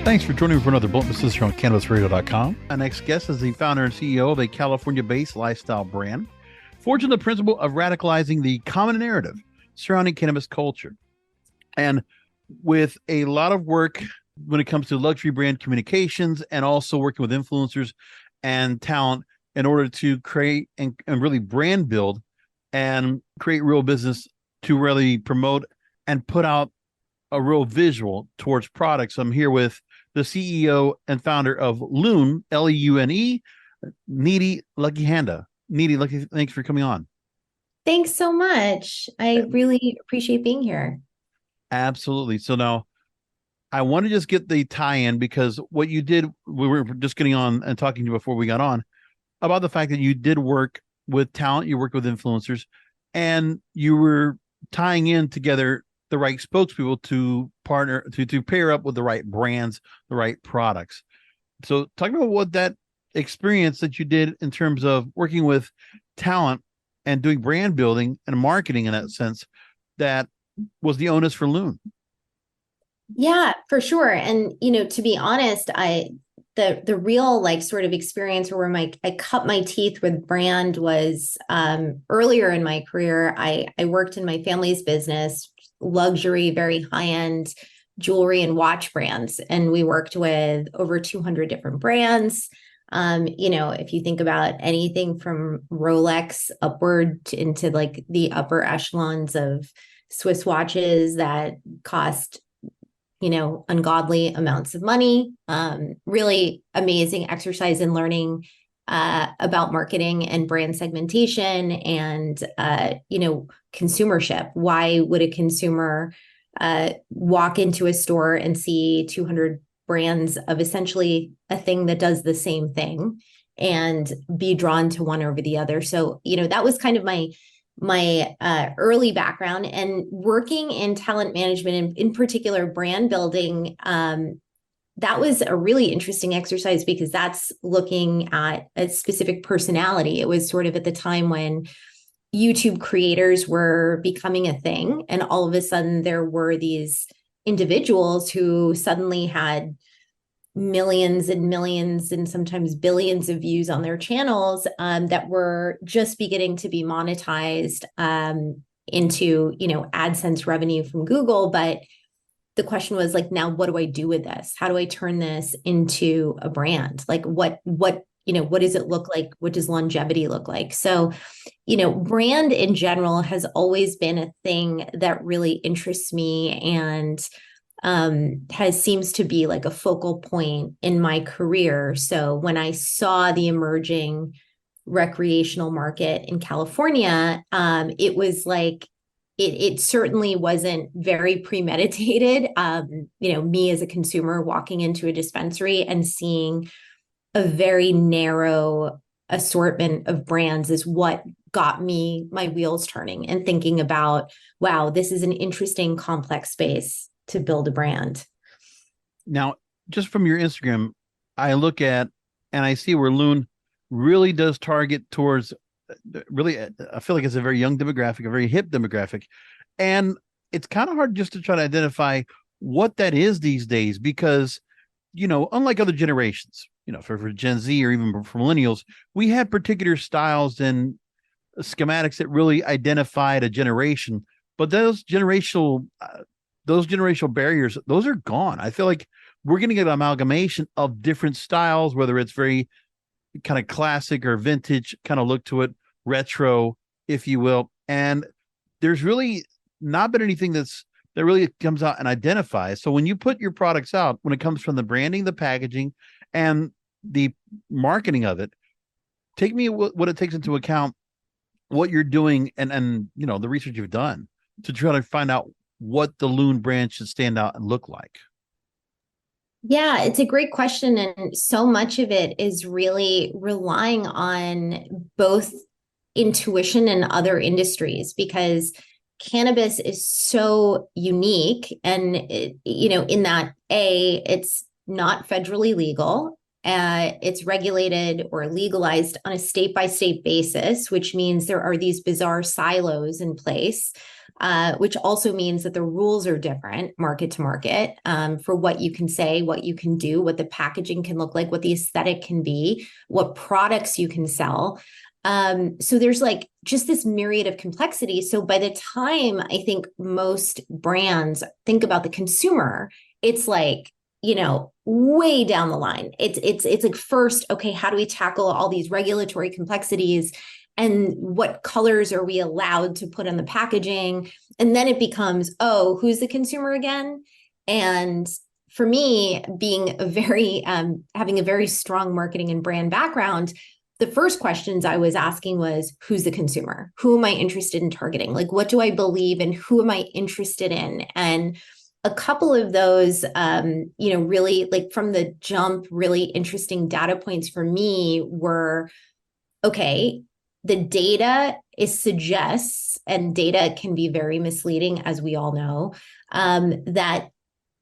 Thanks for joining me for another Blunt Business here on CannabisRadio.com. Our next guest is the founder and CEO of a California-based lifestyle brand, forging the principle of radicalizing the common narrative surrounding cannabis culture. And with a lot of work when it comes to luxury brand communications and also working with influencers and talent in order to create and really brand build and create real business to really promote and put out a real visual towards products. I'm here with the CEO and founder of Loon, L-E-U-N-E, Nidhi Handa. Nidhi, thanks for coming on. Thanks so much. I really appreciate being here. Absolutely. So now I want to just get the tie-in because what you did, we were just getting on and talking to you before we got on about the fact that you did work with talent, you worked with influencers, and you were tying in together the right spokespeople to partner, to pair up with the right brands, the right products. So talk about what that experience that you did in terms of working with talent and doing brand building and marketing in that sense, that was the onus for Loon. Yeah, for sure. And, to be honest, the real sort of experience where I cut my teeth with brand was earlier in my career. I worked in my family's business, luxury, very high-end jewelry and watch brands. And we worked with over 200 different brands. If you think about anything from Rolex upward into the upper echelons of Swiss watches that cost, ungodly amounts of money, really amazing exercise in learning about marketing and brand segmentation and, consumership. Why would a consumer walk into a store and see 200 brands of essentially a thing that does the same thing and be drawn to one over the other? So, that was kind of my early background, and working in talent management and in particular brand building. That was a really interesting exercise because that's looking at a specific personality. It was sort of at the time when YouTube creators were becoming a thing. And all of a sudden there were these individuals who suddenly had millions and millions and sometimes billions of views on their channels that were just beginning to be monetized into, AdSense revenue from Google. But the question was now, what do I do with this? How do I turn this into a brand? What does it look like? What does longevity look like? So, brand in general has always been a thing that really interests me and seems to be a focal point in my career. So when I saw the emerging recreational market in California, it was it certainly wasn't very premeditated. Me as a consumer walking into a dispensary and seeing a very narrow assortment of brands is what got me my wheels turning and thinking about, wow, this is an interesting, complex space to build a brand. Now, just from your Instagram, I look at and I see where Loon really does target towards really, I feel like it's a very young demographic, a very hip demographic. And it's kind of hard just to try to identify what that is these days, because, unlike other generations, for Gen Z or even for millennials, we had particular styles and schematics that really identified a generation. But those generational barriers, those are gone. I feel like we're going to get an amalgamation of different styles, whether it's very kind of classic or vintage kind of look to it, retro, if you will. And there's really not been anything that really comes out and identifies. So when you put your products out, when it comes from the branding, the packaging, and the marketing of it, take me what it takes into account, what you're doing and the research you've done to try to find out what the Loon brand should stand out and look like. Yeah, it's a great question. And so much of it is really relying on both intuition and other industries, because cannabis is so unique. And, in that, it's not federally legal. It's regulated or legalized on a state by state basis, which means there are these bizarre silos in place, which also means that the rules are different market to market, for what you can say, what you can do, what the packaging can look like, what the aesthetic can be, what products you can sell. So there's like just this myriad of complexity. So by the time I think most brands think about the consumer, it's like, way down the line. It's like, first, okay, how do we tackle all these regulatory complexities, and what colors are we allowed to put on the packaging? And then it becomes, oh, who's the consumer again? And for me, being having a very strong marketing and brand background, the first questions I was asking was, who's the consumer? Who am I interested in targeting? Like, what do I believe in? Who am I interested in? And a couple of those, really, like, from the jump, really interesting data points for me were, okay, the data suggests, and data can be very misleading, as we all know, that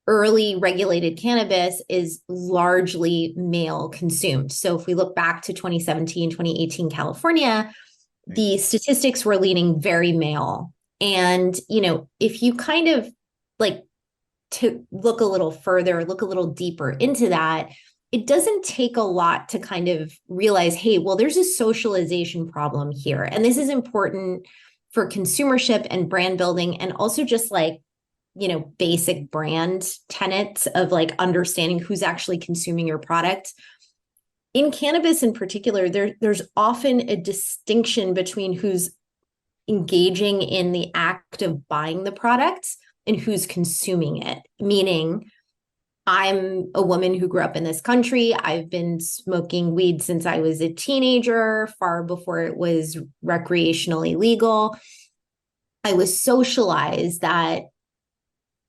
early regulated cannabis is largely male consumed. So if we look back to 2017, 2018 California, the statistics were leaning very male. And, if you kind of like to look a little further, look a little deeper into that, it doesn't take a lot to kind of realize, hey, well, there's a socialization problem here. And this is important for consumership and brand building, and also just like, basic brand tenets of like understanding who's actually consuming your product. In cannabis in particular, there's often a distinction between who's engaging in the act of buying the product and who's consuming it. Meaning, I'm a woman who grew up in this country. I've been smoking weed since I was a teenager, far before it was recreationally legal. I was socialized that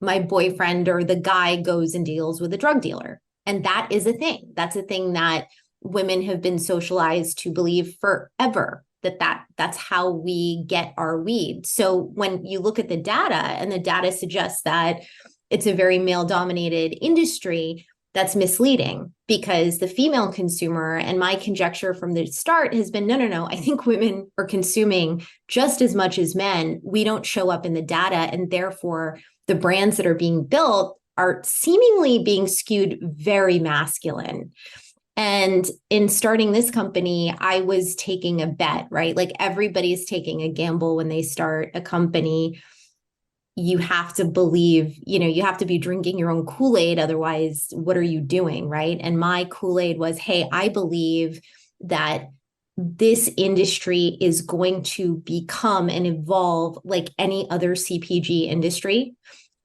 my boyfriend or the guy goes and deals with a drug dealer. And that is a thing. That's a thing that women have been socialized to believe forever, that's how we get our weed. So when you look at the data, and the data suggests that it's a very male dominated industry, that's misleading, because the female consumer, and my conjecture from the start has been, no, I think women are consuming just as much as men. We don't show up in the data, and therefore the brands that are being built are seemingly being skewed very masculine. And in starting this company, I was taking a bet, right? Like, everybody's taking a gamble when they start a company. You have to believe, you have to be drinking your own Kool-Aid. Otherwise, what are you doing, right? And my Kool-Aid was, hey, I believe that this industry is going to become and evolve like any other CPG industry.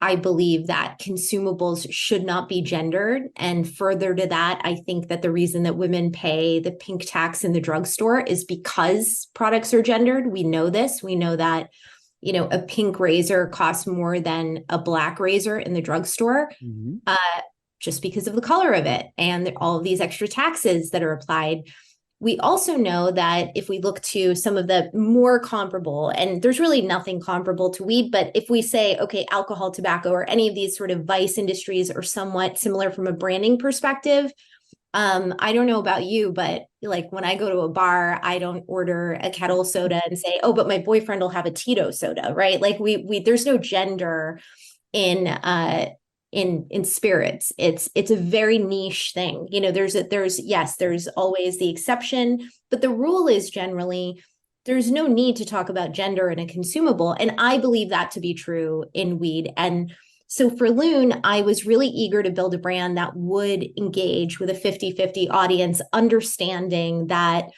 I believe that consumables should not be gendered. And further to that, I think that the reason that women pay the pink tax in the drugstore is because products are gendered. We know this. We know that, a pink razor costs more than a black razor in the drugstore, just because of the color of it and all of these extra taxes that are applied. We also know that if we look to some of the more comparable, and there's really nothing comparable to weed, but if we say, okay, alcohol, tobacco, or any of these sort of vice industries are somewhat similar from a branding perspective. I don't know about you, but like, when I go to a bar, I don't order a kettle soda and say, oh, but my boyfriend will have a Tito soda, right? Like, there's no gender in spirits. It's a very niche thing. There's always the exception, but the rule is generally there's no need to talk about gender in a consumable. And I believe that to be true in weed. And so for Loon, I was really eager to build a brand that would engage with a 50-50 audience, understanding that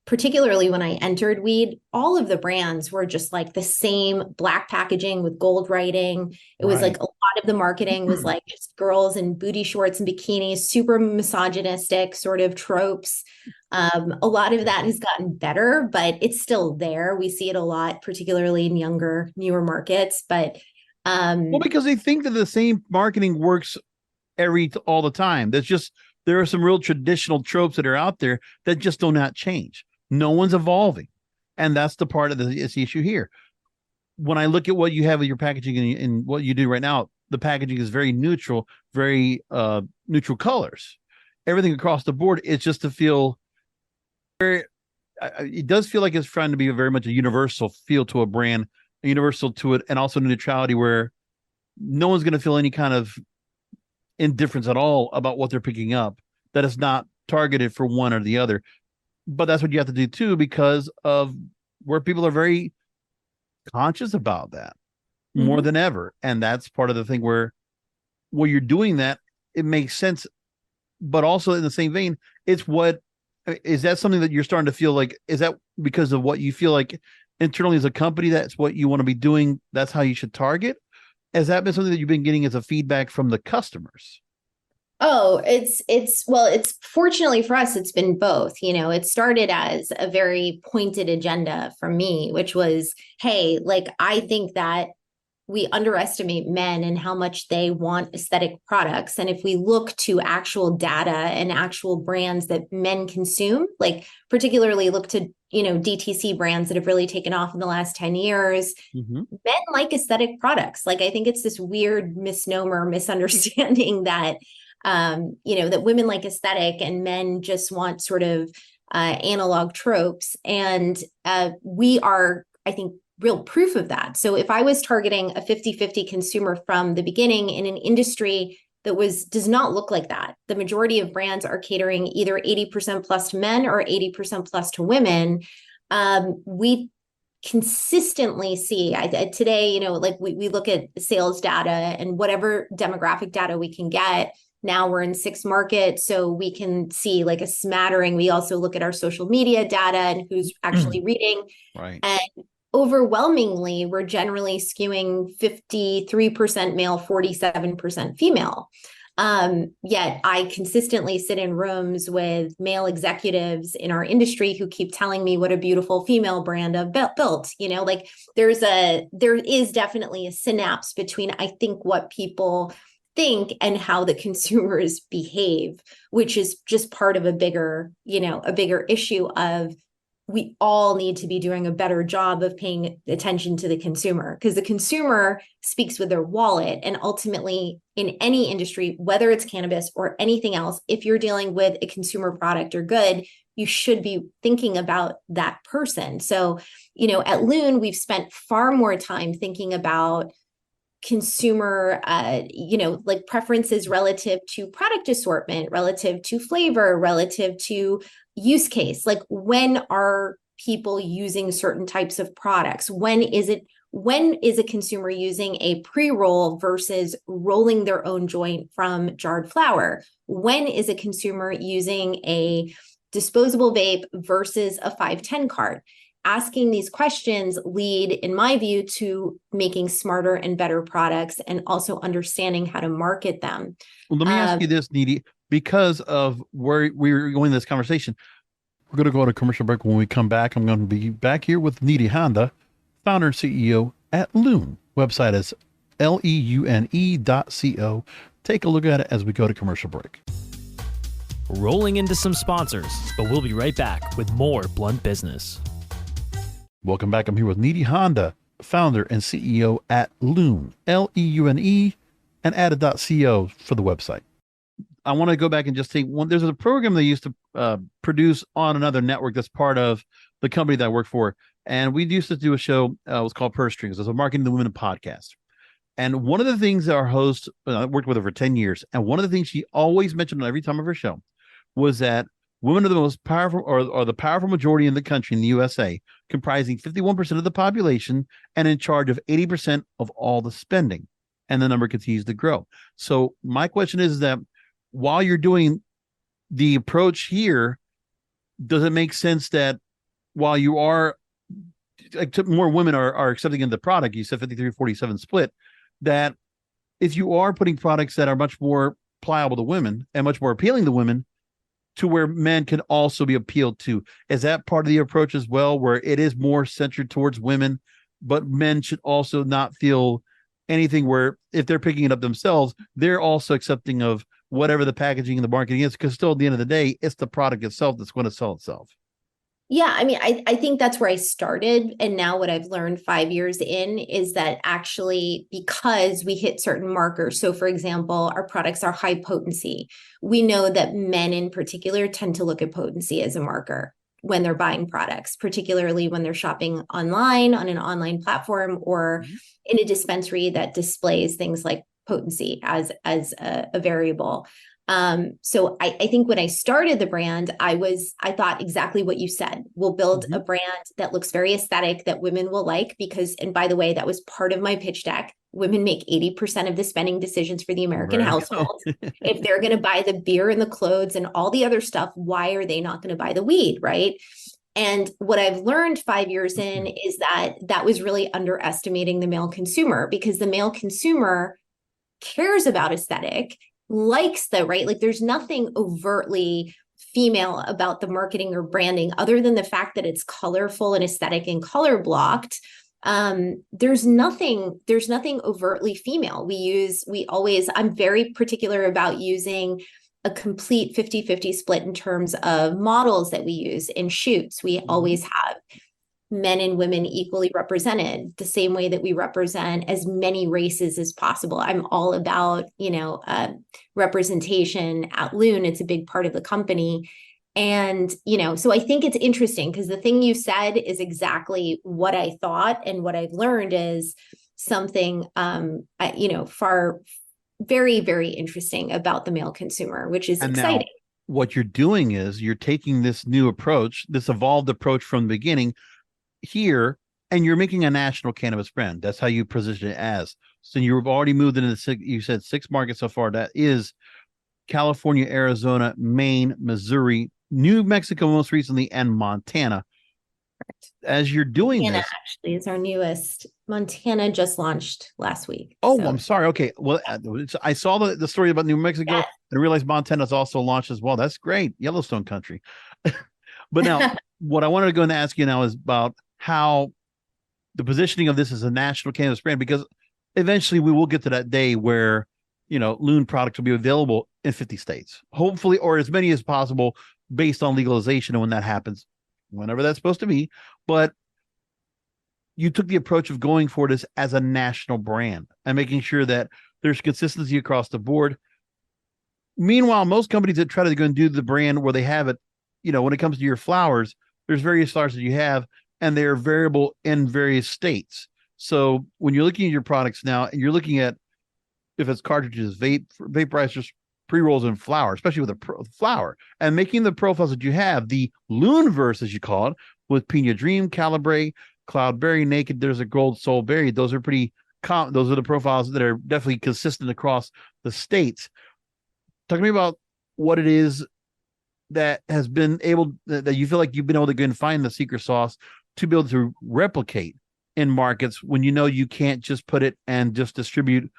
particularly when I entered weed, all of the brands were just like the same black packaging with gold writing. It was like a lot of the marketing was like just girls in booty shorts and bikinis, super misogynistic sort of tropes. A lot of that has gotten better, but it's still there. We see it a lot, particularly in younger, newer markets. But well, because they think that the same marketing works all the time. There are some real traditional tropes that are out there that just do not change. No one's evolving. And that's the part of this issue here. When I look at what you have with your packaging and what you do right now, the packaging is very neutral, very neutral colors. everything across the board. It's just to feel very, it does feel like it's trying to be very much a universal feel to a brand, a universal to it, and also neutrality where no one's going to feel any kind of indifference at all about what they're picking up, that it's not targeted for one or the other. But that's what you have to do too, because of where people are very conscious about that more than ever. And that's part of the thing where you're doing that, it makes sense. But also in the same vein, it's what is that something that you're starting to feel like, is that because of what you feel like internally as a company, that's what you want to be doing, that's how you should target? Has that been something that you've been getting as a feedback from the customers? Oh, it's fortunately for us, it's been both. It started as a very pointed agenda from me, which was, hey, like, I think that we underestimate men and how much they want aesthetic products. And if we look to actual data and actual brands that men consume, like particularly look to, DTC brands that have really taken off in the last 10 years, men like aesthetic products. Like, I think it's this weird misnomer, misunderstanding that, that women like aesthetic and men just want sort of analog tropes. And we are, I think, real proof of that. So if I was targeting a 50-50 consumer from the beginning in an industry that does not look like that, the majority of brands are catering either 80% plus to men or 80% plus to women. We consistently see today, like we look at sales data and whatever demographic data we can get. Now we're in 6 markets, so we can see like a smattering. We also look at our social media data and who's actually reading. Right. And overwhelmingly, we're generally skewing 53% male, 47% female. Yet I consistently sit in rooms with male executives in our industry who keep telling me what a beautiful female brand I've built. Like there is definitely a synapse between, I think, what people think and how the consumers behave, which is just part of a bigger issue of, we all need to be doing a better job of paying attention to the consumer, because the consumer speaks with their wallet. And ultimately, in any industry, whether it's cannabis or anything else, if you're dealing with a consumer product or good, you should be thinking about that person. So, at Loon, we've spent far more time thinking about consumer, like preferences relative to product assortment, relative to flavor, relative to use case. Like, when are people using certain types of products? When is a consumer using a pre-roll versus rolling their own joint from jarred flower? When is a consumer using a disposable vape versus a 510 card? Asking these questions lead, in my view, to making smarter and better products and also understanding how to market them. Well, let me ask you this, Nidhi, because of where we were going in this conversation. We're going to go on a commercial break. When we come back, I'm going to be back here with Nidhi Handa, founder and CEO at Loon. Website is leune.co. Take a look at it as we go to commercial break. Rolling into some sponsors, but we'll be right back with more Blunt Business. Welcome back. I'm here with Nidhi Handa, founder and CEO at Loon, LEUNE, and added.co for the website. I want to go back and just take one. There's a program they used to produce on another network that's part of the company that I work for. And we used to do a show, it was called Purse Strings. It was a Marketing the Women podcast. And one of the things that our host, I worked with her for 10 years, and one of the things she always mentioned on every time of her show was that women are the most powerful, or the powerful majority in the country, in the USA, comprising 51% of the population and in charge of 80% of all the spending. And the number continues to grow. So my question is that while you're doing the approach here, does it make sense that while you are, like, more women are accepting in the product, you said 53-47 split, that if you are putting products that are much more pliable to women and much more appealing to women, to where men can also be appealed to, is that part of the approach as well, where it is more centered towards women, but men should also not feel anything where if they're picking it up themselves, they're also accepting of whatever the packaging and the marketing is, because still at the end of the day, it's the product itself that's going to sell itself? Yeah, I mean, I think that's where I started. And now what I've learned 5 years in is that actually, because we hit certain markers, so for example, our products are high potency. We know that men in particular tend to look at potency as a marker when they're buying products, particularly when they're shopping online on an online platform or in a dispensary that displays things like potency as a variable. So I think when I started the brand, I thought exactly what you said. We'll build a brand that looks very aesthetic that women will like because, and by the way, that was part of my pitch deck. Women make 80% of the spending decisions for the American household. If they're going to buy the beer and the clothes and all the other stuff, why are they not going to buy the weed, right? And what I've learned 5 years in is that that was really underestimating the male consumer because the male consumer cares about aesthetic, likes the right, like there's nothing overtly female about the marketing or branding other than the fact that it's colorful and aesthetic and color blocked. There's nothing overtly female. I'm very particular about using a complete 50-50 split in terms of models that we use in shoots. We always have men and women equally represented the same way that we represent as many races as possible. I'm all about, representation at Loon. It's a big part of the company. And, so I think it's interesting because the thing you said is exactly what I thought. And what I've learned is something, far, very, very interesting about the male consumer, which is exciting. Now, what you're doing is you're taking this new approach, this evolved approach from the beginning here, and you're making a national cannabis brand. That's how you position it as. So you've already moved into you said 6 markets so far. That is California, Arizona, Maine, Missouri, New Mexico most recently, and Montana. Correct. As you're doing Montana this, actually is our newest. Montana just launched last week. Oh, so. I'm sorry. Okay. Well, I saw the story about New Mexico and realized Montana's also launched as well. That's great. Yellowstone country. But now what I wanted to go and ask you now is about how the positioning of this as a national cannabis brand, because eventually we will get to that day where, Loon products will be available in 50 states, hopefully, or as many as possible based on legalization. And when that happens, whenever that's supposed to be, but you took the approach of going for this as a national brand and making sure that there's consistency across the board. Meanwhile, most companies that try to go and do the brand where they have it, when it comes to your flowers, there's various flowers that you have, and they're variable in various states. So when you're looking at your products now, and you're looking at if it's cartridges, vaporizers, pre-rolls, and flower, especially with a flower, and making the profiles that you have, the Loon verse, as you call it, with Pina Dream, Calibre, Cloudberry, Naked, there's a Gold Soul Berry. Those are pretty common. Those are the profiles that are definitely consistent across the states. Talk to me about what it is that has been able, that you feel like you've been able to go and find the secret sauce to be able to replicate in markets when you can't just put it and just distribute,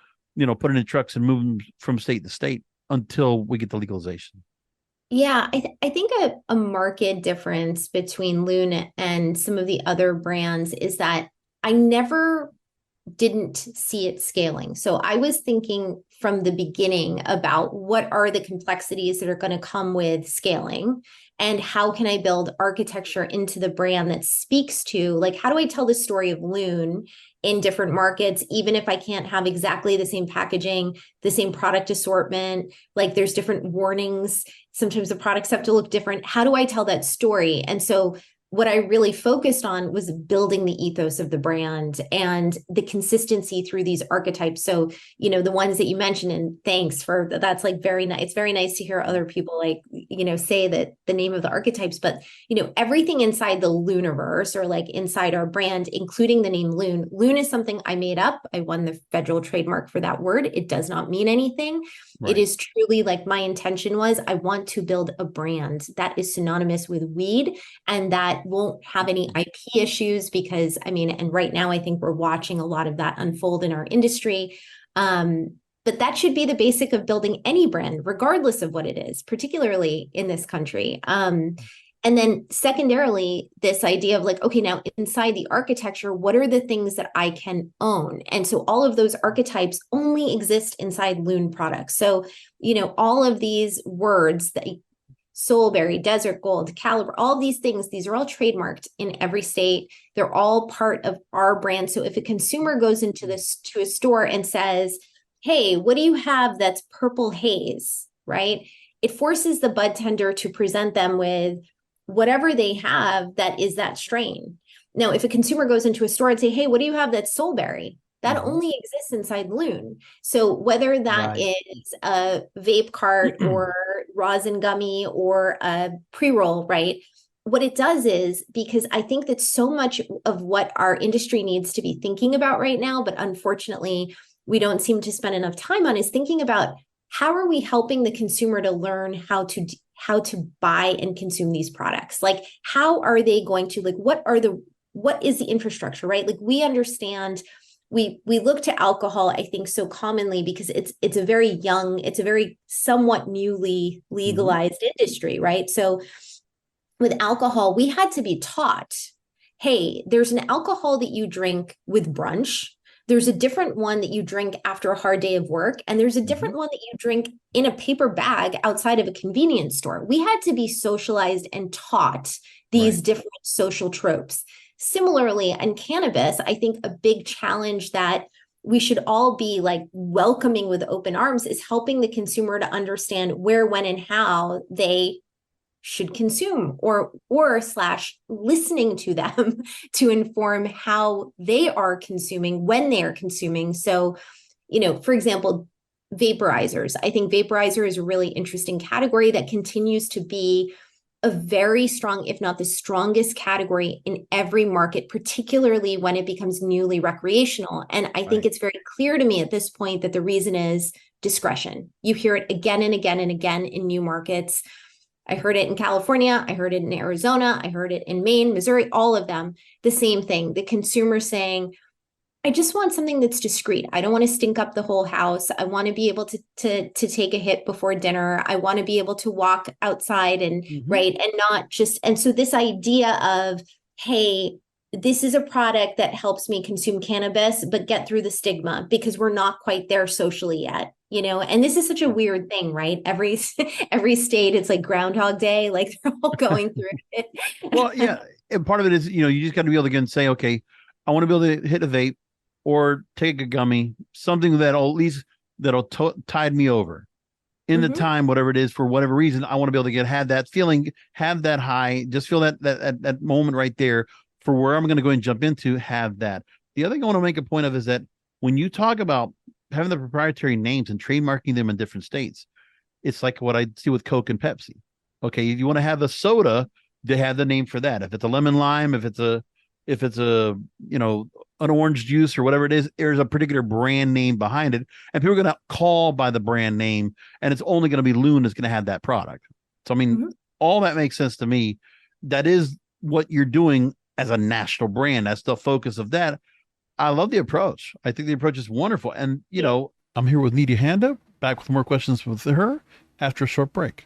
put it in trucks and move them from state to state until we get the legalization. Yeah, I think a market difference between Loon and some of the other brands is that I never didn't see it scaling. So I was thinking from the beginning about what are the complexities that are going to come with scaling and how can I build architecture into the brand that speaks to, like, how do I tell the story of Loon in different markets, even if I can't have exactly the same packaging, the same product assortment, like there's different warnings. Sometimes the products have to look different. How do I tell that story? And so what I really focused on was building the ethos of the brand and the consistency through these archetypes. So, the ones that you mentioned, and thanks for that's like very nice. It's very nice to hear other people say that the name of the archetypes, but, everything inside the Looniverse or like inside our brand, including the name Loon. Loon is something I made up. I won the federal trademark for that word. It does not mean anything. Right. It is truly like my intention was I want to build a brand that is synonymous with weed and that won't have any IP issues because, and right now I think we're watching a lot of that unfold in our industry. But that should be the basic of building any brand, regardless of what it is, particularly in this country. And then secondarily, this idea of like, okay, now inside the architecture, what are the things that I can own? And so all of those archetypes only exist inside Loon products. So, all of these words that Soulberry, Desert Gold, Caliber, all these things, these are all trademarked in every state. They're all part of our brand. So if a consumer goes into this to a store and says, hey, what do you have that's purple haze, right? It forces the bud tender to present them with whatever they have that is that strain. Now, if a consumer goes into a store and say, hey, what do you have that's Soulberry? That only exists inside Loon. So whether that is a vape cart or rosin gummy or a pre-roll, right? What it does is, because I think that so much of what our industry needs to be thinking about right now, but unfortunately, we don't seem to spend enough time on, is thinking about how are we helping the consumer to learn how to buy and consume these products? Like, how are they going to, like, what is the infrastructure, right? Like, we understand, we look to alcohol, I think, so commonly because it's a very somewhat newly legalized industry, right? So with alcohol, we had to be taught, hey, there's an alcohol that you drink with brunch. There's a different one that you drink after a hard day of work. And there's a different one that you drink in a paper bag outside of a convenience store. We had to be socialized and taught these different social tropes. Similarly, in cannabis, I think a big challenge that we should all be like welcoming with open arms is helping the consumer to understand where, when, and how they should consume, or slash listening to them to inform how they are consuming when they are consuming. So, for example, vaporizers. I think vaporizer is a really interesting category that continues to be a very strong, if not the strongest category in every market, particularly when it becomes newly recreational. And I think it's very clear to me at this point that the reason is discretion. You hear it again and again and again in new markets. I heard it in California. I heard it in Arizona. I heard it in Maine, Missouri, all of them. The same thing. The consumer saying, I just want something that's discreet. I don't want to stink up the whole house. I want to be able to take a hit before dinner. I want to be able to walk outside and right, and not just. And so this idea of, hey, this is a product that helps me consume cannabis, but get through the stigma because we're not quite there socially yet, and this is such a weird thing, right? Every state, it's like Groundhog Day, like they're all going through it. Well, yeah. And part of it is, you just got to be able to get and say, okay, I want to be able to hit a vape or take a gummy, something that'll tide me over in the time, whatever it is, for whatever reason. I want to be able to have that feeling, have that high, just feel that moment right there for where I'm going to go and jump into, have that. The other thing I want to make a point of is that when you talk about having the proprietary names and trademarking them in different states, it's like what I see with Coke and Pepsi. Okay, if you want to have a soda, they have the name for that. If it's a lemon lime, if it's a an orange juice or whatever it is, there's a particular brand name behind it, and people are going to call by the brand name, and it's only going to be Loon that's going to have that product. So, I mean, all that makes sense to me. That is what you're doing as a national brand. That's the focus of that. I love the approach. I think the approach is wonderful. And, I'm here with Nidhi Handa, back with more questions with her after a short break.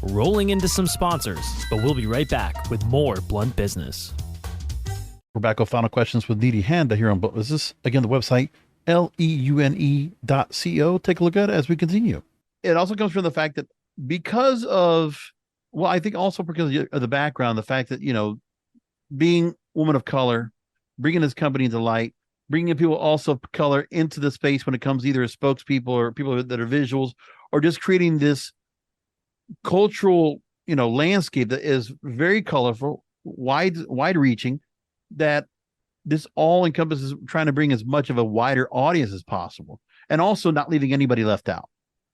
Rolling into some sponsors, but we'll be right back with more Blunt Business. We're back with final questions with Nidhi Handa here on Blunt Business. Again, the website, leune.co. Take a look at it as we continue. It also comes from the fact that because of, I think also because of the background, the fact that, being woman of color, bringing this company to light, bringing people also of color into the space when it comes either as spokespeople or people that are visuals, or just creating this cultural, landscape that is very colorful, wide reaching, that this all encompasses trying to bring as much of a wider audience as possible, and also not leaving anybody left out.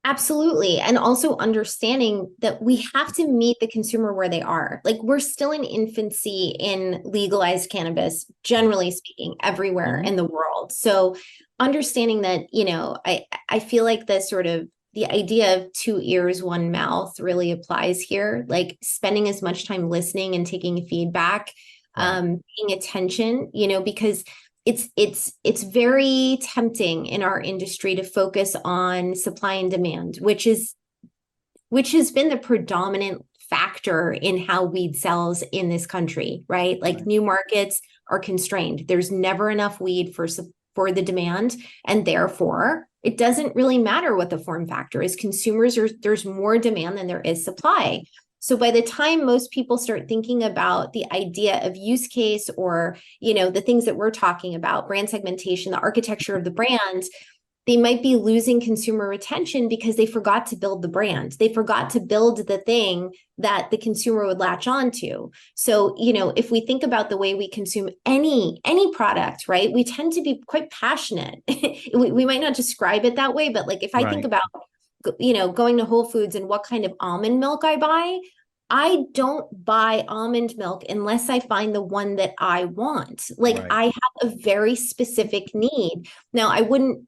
Absolutely. And also understanding that we have to meet the consumer where they are. Like, we're still in infancy in legalized cannabis, generally speaking, everywhere in the world. So understanding that, I feel like the idea of 2 ears, 1 mouth really applies here, like spending as much time listening and taking feedback, paying attention, because it's very tempting in our industry to focus on supply and demand, which has been the predominant factor in how weed sells in this country, right? Like, new markets are constrained. There's never enough weed for the demand. And therefore, it doesn't really matter what the form factor is. There's more demand than there is supply. So by the time most people start thinking about the idea of use case or, the things that we're talking about, brand segmentation, the architecture of the brand, they might be losing consumer retention because they forgot to build the brand. They forgot to build the thing that the consumer would latch on to. So, if we think about the way we consume any product, right, we tend to be quite passionate. we might not describe it that way, but like if I think about, going to Whole Foods and what kind of almond milk I don't buy almond milk unless I find the one that I want. Like I have a very specific need. Now, I wouldn't,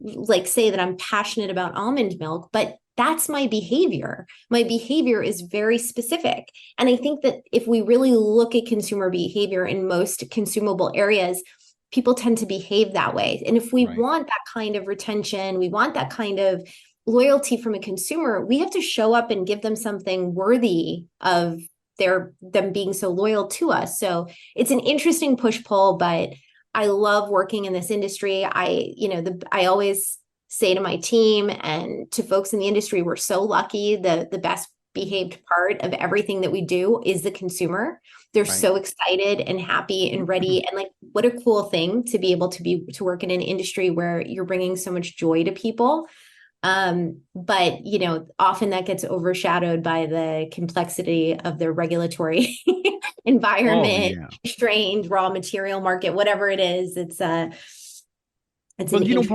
like say that I'm passionate about almond milk, but that's my behavior. My behavior is very specific. And I think that if we really look at consumer behavior in most consumable areas, people tend to behave that way. And if we want that kind of retention, we want that kind of loyalty from a consumer, we have to show up and give them something worthy of them being so loyal to us. So it's an interesting push-pull, but I love working in this industry. I always say to my team and to folks in the industry, we're so lucky. The best behaved part of everything that we do is the consumer. They're so excited and happy and ready. And like, what a cool thing to be able to work in an industry where you're bringing so much joy to people. But often that gets overshadowed by the complexity of the regulatory environment, strained raw material market, whatever it is. It's part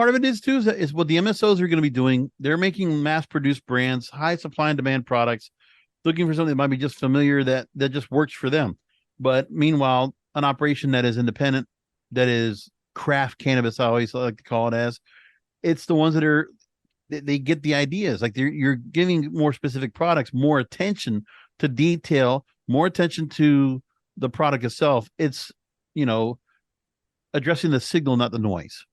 of it is what the MSOs are going to be doing. They're making mass produced brands, high supply and demand products, looking for something that might be just familiar that just works for them. But meanwhile, an operation that is independent, that is craft cannabis, I always like to call it it's the ones that they get the ideas. Like you're giving more specific products, more attention to detail, more attention to the product itself. It's, addressing the signal, not the noise.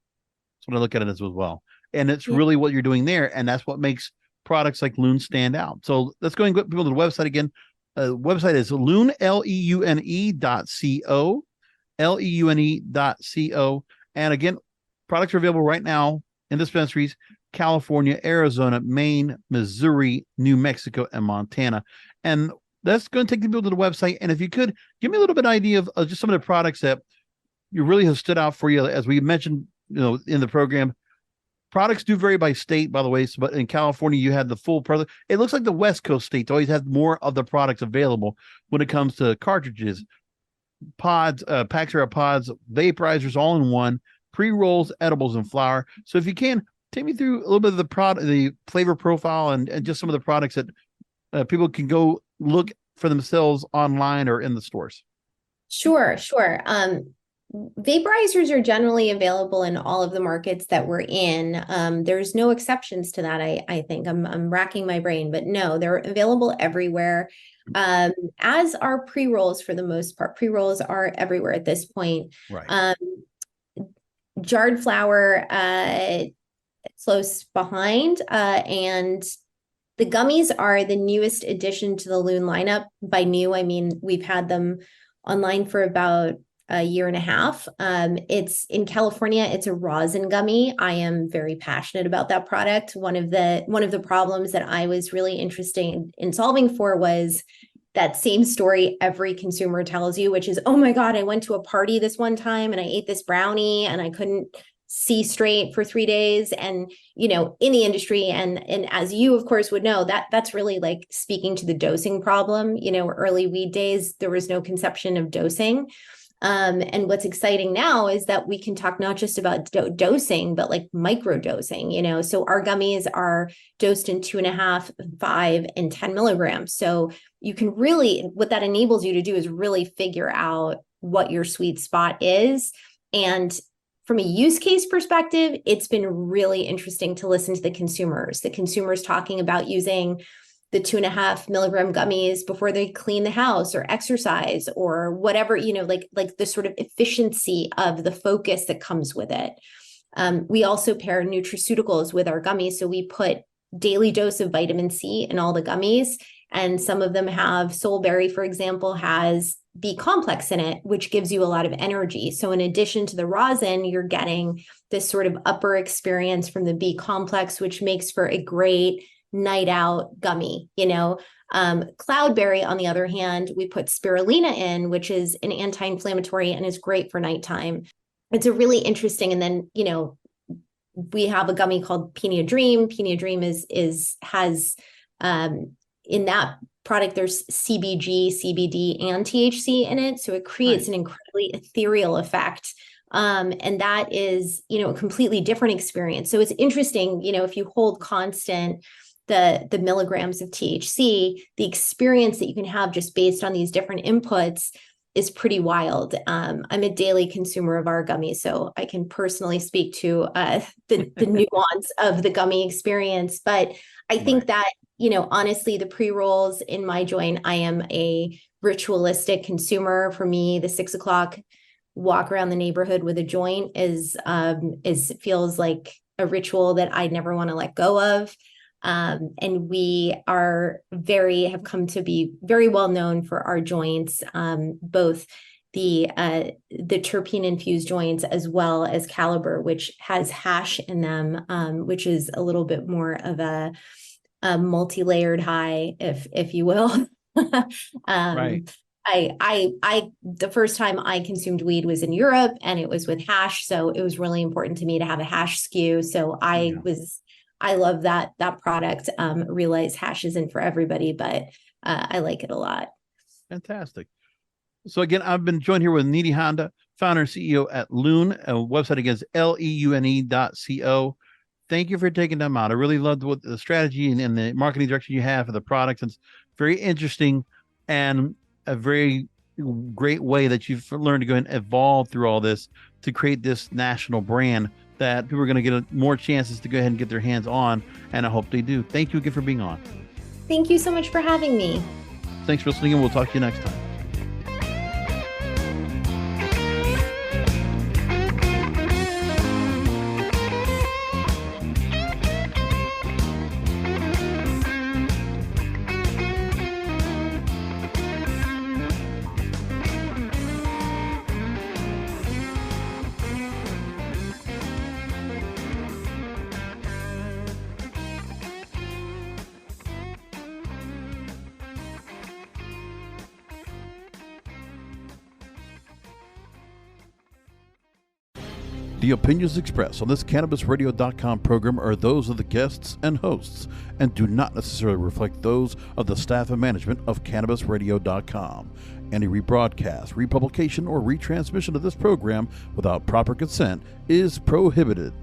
That's what I look at it as well. And it's really what you're doing there. And that's what makes products like Loon stand out. So let's go and go people to the website again. Website is Loon, LEUNE.co, LEUNE.co. And again, products are available right now in dispensaries, California, Arizona, Maine, Missouri, New Mexico, and Montana. And that's going to take people to the website. And if you could give me a little bit of idea of just some of the products that you really have stood out for you, as we mentioned, in the program. Products do vary by state, by the way. But in California, you had the full product. It looks like the West Coast states always have more of the products available when it comes to cartridges, pods, packs of pods, vaporizers, all in one, pre-rolls, edibles, and flour. So if you can, take me through a little bit of the flavor profile and just some of the products that people can go look for themselves online or in the stores. Sure. Vaporizers are generally available in all of the markets that we're in. There's no exceptions to that. I think I'm racking my brain, but no, they're available everywhere. As are pre-rolls for the most part. Pre-rolls are everywhere at this point. Right. Jarred flower, close behind, and the gummies are the newest addition to the Loon lineup. By new, I mean we've had them online for about a year and a half. It's in California. It's a rosin gummy. I am very passionate about that product. One of the problems that I was really interested in solving for was that same story every consumer tells you, which is, oh my God, I went to a party this one time and I ate this brownie and I couldn't see straight for 3 days. And, in the industry, and as you, of course, would know, that's really like speaking to the dosing problem. Early weed days, there was no conception of dosing. And what's exciting now is that we can talk not just about dosing, but like micro dosing, so our gummies are dosed in 2.5, 5, and 10 milligrams. So you can really, what that enables you to do is really figure out what your sweet spot is. And from a use case perspective, it's been really interesting to listen to the consumers talking about using the 2.5 milligram gummies before they clean the house or exercise or whatever, like the sort of efficiency of the focus that comes with it. We also pair nutraceuticals with our gummies. So we put daily dose of vitamin C in all the gummies. And some of them have Soulberry, for example, has B complex in it, which gives you a lot of energy. So in addition to the rosin, you're getting this sort of upper experience from the B complex, which makes for a great night out gummy. Cloudberry, on the other hand, we put spirulina in, which is an anti-inflammatory and is great for nighttime. It's a really interesting. And then, we have a gummy called Pina Dream. Pina Dream has in that product, there's CBG, CBD, and THC in it. So it creates an incredibly ethereal effect. And that is, a completely different experience. So it's interesting, if you hold constant the milligrams of THC, the experience that you can have just based on these different inputs is pretty wild. I'm a daily consumer of our gummies, so I can personally speak to the nuance of the gummy experience. But I think that, honestly, the pre-rolls in my joint, I am a ritualistic consumer. For me, the 6 o'clock walk around the neighborhood with a joint feels like a ritual that I never want to let go of. And we have come to be very well known for our joints, both the terpene infused joints as well as Caliber, which has hash in them, which is a little bit more of a multi-layered high, if you will. The first time I consumed weed was in Europe, and it was with hash. So it was really important to me to have a hash SKU. So I love that product. Realize hash isn't for everybody, but I like it a lot. Fantastic. So again, I've been joined here with Nidhi Handa, founder and CEO at Loon. A website again is leune.co. Thank you for taking time out. I really loved what the strategy and the marketing direction you have for the products. It's very interesting and a very great way that you've learned to go and evolve through all this to create this national brand that people are going to get more chances to go ahead and get their hands on, and I hope they do. Thank you again for being on. Thank you so much for having me. Thanks for listening, and we'll talk to you next time. The opinions expressed on this CannabisRadio.com program are those of the guests and hosts and do not necessarily reflect those of the staff and management of CannabisRadio.com. Any rebroadcast, republication, or retransmission of this program without proper consent is prohibited.